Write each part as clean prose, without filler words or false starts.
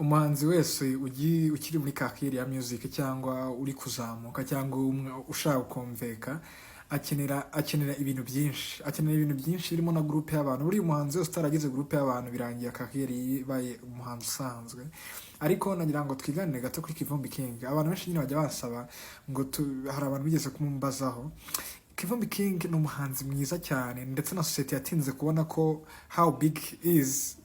umuhanzi wese ukiri muri kakiri ya music cyangwa uri kuzamuka cyangwa ushaka kumveka akenera ibintu byinshi birimo na groupe y'abantu. Buri umuhanzi wese utaragize groupe y'abantu birangiye kakiri baye umuhanzi usanzwe. Ariko nagira ngo twiganire gato kuri Kivumbi King. Abantu benshi nyine bajya basaba ngo hari abantu bigeze kumumbazaho. Kivumbi King ni umuhanzi mwiza cyane ndetse na society yatinze kubona ko how big is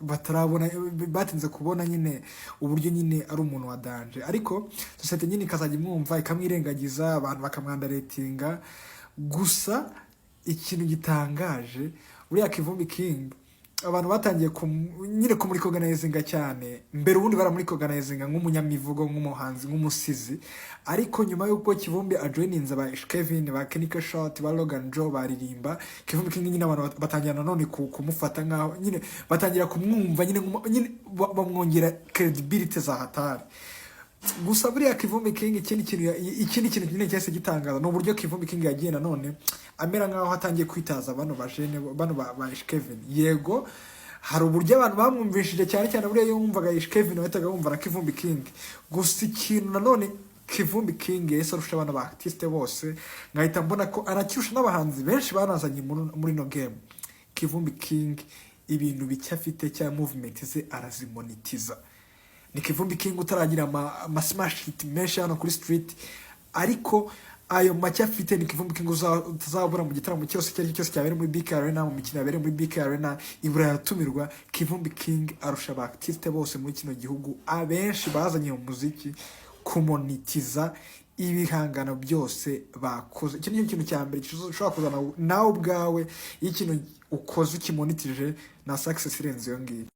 batinze kubona nyine uburyo nyine ari umuntu wa danger, ariko society nyine ikazajya imwumva ikamwirengagiza, abantu bakamwandaretinga. Gusa ikintu gitangaje uriya Kivumbi King abantu batangiye nyine muri organizinga cyane mbere, ubundi bara muri organizinga nk'umunyamivugo, nk'umuhanzi, nk'umusizi. Ariko nyuma y'uko Kivumbi ajoininze ba Kevin, ba Kenika Shot, ba Logan Joe baririmba, Kivumbi King nyine abantu batangira nanone kumufata nkaho nyine batangira kumwumva nyine bamwongera credibility za hatari. Gusa buriya Kivumbi King ikindi kintu nyine cyese gitangaza no buryo Kivumbi King yagiye nanone amera nkaho hatangiye kwitaza bano bajene bano ba Kevin. Yego hari uburyo abantu bamwumvishije cyane buriya yo wumvaga Kevin wahitaga wumva na Kivumbi King. Gusa ikintu nanone Kivumbi King yese arusha abantu ba artiste bose, ngahita mbona ko arakirusha n'abahanzi benshi banazanye muri no game. Kivumbi King ibintu bicya afite cya movement ze arazimonetiza. Ni Kivumbi King utaragira ama smash hit menshi hano kuri street, ariko ayo macya afite ni Kivumbi King utazabura mu gitaramo cyose cyabere muri BK Arena, mu mikino yabere muri BK Arena ibura yatumirwa. Kivumbi King arusha ba artiste bose muri kino gihugu abenshi bazanye mu muziki kumonetiza ibihangano byose bakoze. Iki ni ikintu cya mbere ushobora kuzana nawe ubwawe, ikintu ukoze ukimonetije na success irenze yo ngiyo.